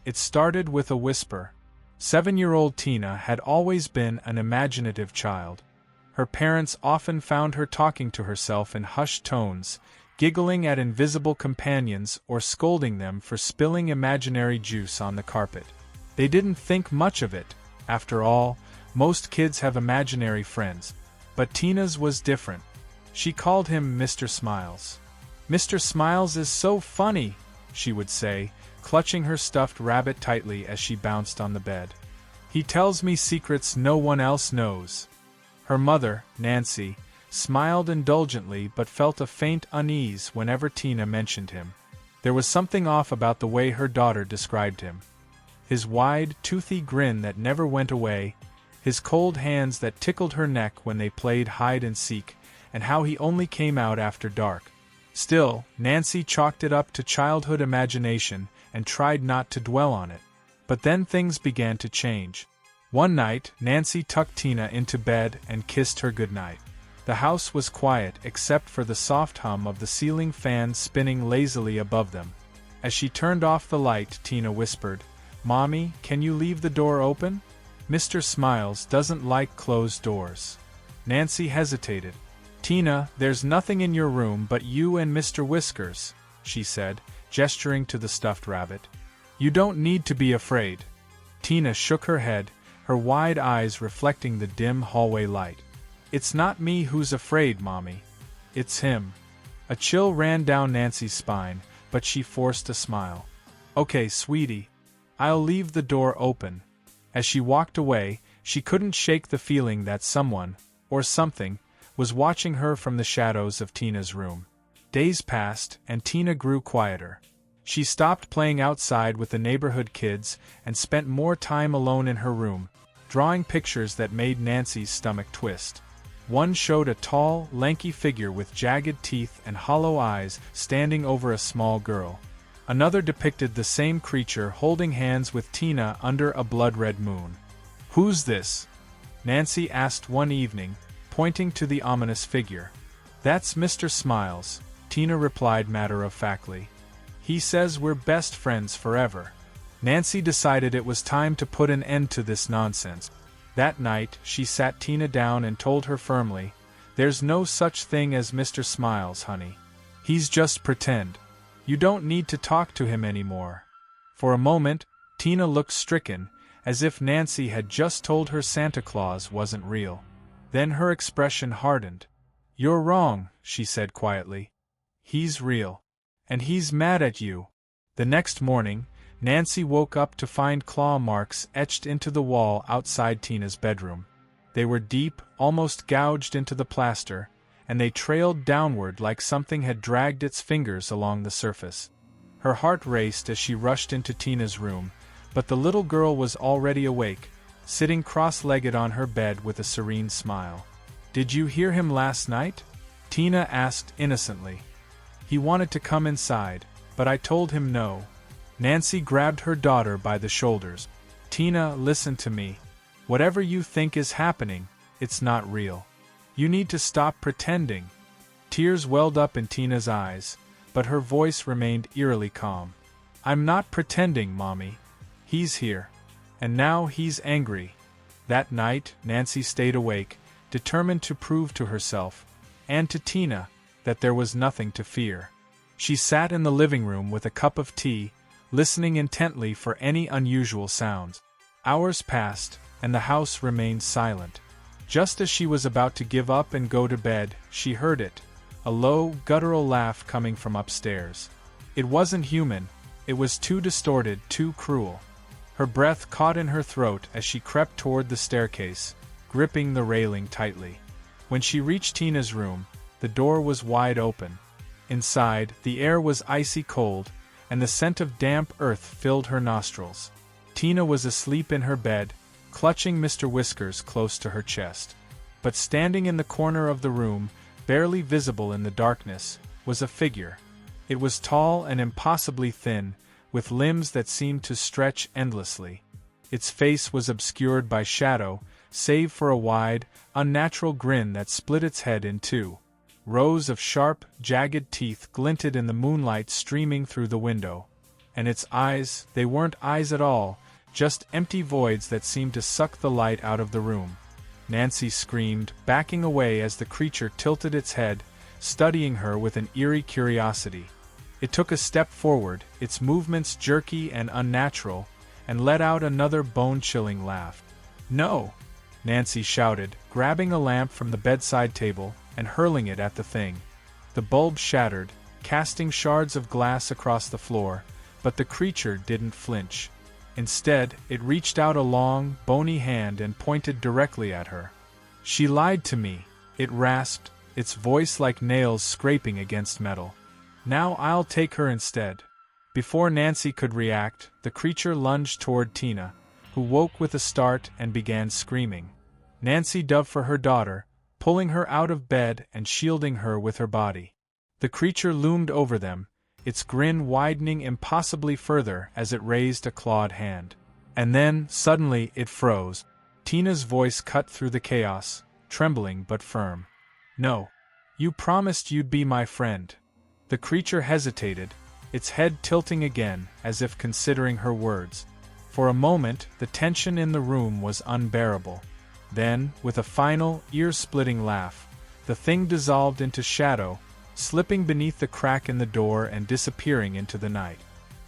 It started with a whisper. 7-year-old Tina had always been an imaginative child. Her parents often found her talking to herself in hushed tones, giggling at invisible companions or scolding them for spilling imaginary juice on the carpet. They didn't think much of it. After all, most kids have imaginary friends. But Tina's was different. She called him Mr. Smiles. "Mr. Smiles is so funny," she would say, clutching her stuffed rabbit tightly as she bounced on the bed. "He tells me secrets no one else knows." Her mother, Nancy, smiled indulgently but felt a faint unease whenever Tina mentioned him. There was something off about the way her daughter described him. His wide, toothy grin that never went away, his cold hands that tickled her neck when they played hide-and-seek, and how he only came out after dark. Still, Nancy chalked it up to childhood imagination and tried not to dwell on it. But then things began to change. One night, Nancy tucked Tina into bed and kissed her goodnight. The house was quiet except for the soft hum of the ceiling fan spinning lazily above them. As she turned off the light, Tina whispered, "Mommy, can you leave the door open? Mr. Smiles doesn't like closed doors." Nancy hesitated. "Tina, there's nothing in your room but you and Mr. Whiskers," she said, gesturing to the stuffed rabbit. "You don't need to be afraid." Tina shook her head, her wide eyes reflecting the dim hallway light. "It's not me who's afraid, Mommy. It's him." A chill ran down Nancy's spine, but she forced a smile. "Okay, sweetie. I'll leave the door open." As she walked away, she couldn't shake the feeling that someone, or something, was watching her from the shadows of Tina's room. Days passed, and Tina grew quieter. She stopped playing outside with the neighborhood kids and spent more time alone in her room, drawing pictures that made Nancy's stomach twist. One showed a tall, lanky figure with jagged teeth and hollow eyes standing over a small girl. Another depicted the same creature holding hands with Tina under a blood-red moon. "Who's this?" Nancy asked one evening, pointing to the ominous figure. "That's Mr. Smiles," Tina replied matter-of-factly. "He says we're best friends forever." Nancy decided it was time to put an end to this nonsense. That night, she sat Tina down and told her firmly, "There's no such thing as Mr. Smiles, honey. He's just pretend. You don't need to talk to him anymore." For a moment, Tina looked stricken, as if Nancy had just told her Santa Claus wasn't real. Then her expression hardened. "You're wrong," she said quietly. "He's real. And he's mad at you." The next morning, Nancy woke up to find claw marks etched into the wall outside Tina's bedroom. They were deep, almost gouged into the plaster, and they trailed downward like something had dragged its fingers along the surface. Her heart raced as she rushed into Tina's room, but the little girl was already awake, sitting cross-legged on her bed with a serene smile. "Did you hear him last night?" Tina asked innocently. "He wanted to come inside, but I told him no." Nancy grabbed her daughter by the shoulders. "Tina, listen to me. Whatever you think is happening, it's not real. You need to stop pretending." Tears welled up in Tina's eyes, but her voice remained eerily calm. "I'm not pretending, Mommy. He's here. And now he's angry." That night, Nancy stayed awake, determined to prove to herself, and to Tina, that there was nothing to fear. She sat in the living room with a cup of tea, listening intently for any unusual sounds. Hours passed, and the house remained silent. Just as she was about to give up and go to bed, she heard it, a low, guttural laugh coming from upstairs. It wasn't human, it was too distorted, too cruel. Her breath caught in her throat as she crept toward the staircase, gripping the railing tightly. When she reached Tina's room, the door was wide open. Inside, the air was icy cold, and the scent of damp earth filled her nostrils. Tina was asleep in her bed, clutching Mr. Whiskers close to her chest. But standing in the corner of the room, barely visible in the darkness, was a figure. It was tall and impossibly thin, with limbs that seemed to stretch endlessly. Its face was obscured by shadow, save for a wide, unnatural grin that split its head in two. Rows of sharp, jagged teeth glinted in the moonlight streaming through the window. And its eyes, they weren't eyes at all, just empty voids that seemed to suck the light out of the room. Nancy screamed, backing away as the creature tilted its head, studying her with an eerie curiosity. It took a step forward, its movements jerky and unnatural, and let out another bone-chilling laugh. "No!" Nancy shouted, grabbing a lamp from the bedside table and hurling it at the thing. The bulb shattered, casting shards of glass across the floor, but the creature didn't flinch. Instead, it reached out a long, bony hand and pointed directly at her. "She lied to me," it rasped, its voice like nails scraping against metal. "Now I'll take her instead." Before Nancy could react, the creature lunged toward Tina, who woke with a start and began screaming. Nancy dove for her daughter, pulling her out of bed and shielding her with her body. The creature loomed over them, its grin widening impossibly further as it raised a clawed hand. And then, suddenly, it froze. Tina's voice cut through the chaos, trembling but firm. "No. You promised you'd be my friend." The creature hesitated, its head tilting again, as if considering her words. For a moment, the tension in the room was unbearable. Then, with a final, ear-splitting laugh, the thing dissolved into shadow, slipping beneath the crack in the door and disappearing into the night.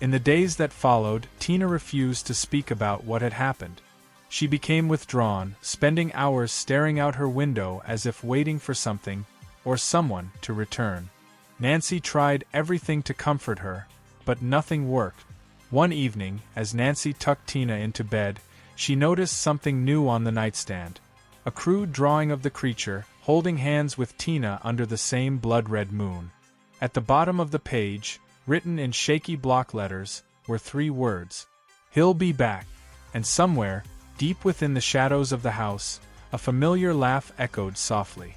In the days that followed, Tina refused to speak about what had happened. She became withdrawn, spending hours staring out her window as if waiting for something, or someone, to return. Nancy tried everything to comfort her, but nothing worked. One evening, as Nancy tucked Tina into bed, she noticed something new on the nightstand. A crude drawing of the creature, holding hands with Tina under the same blood-red moon. At the bottom of the page, written in shaky block letters, were 3 words. "He'll be back." And somewhere, deep within the shadows of the house, a familiar laugh echoed softly.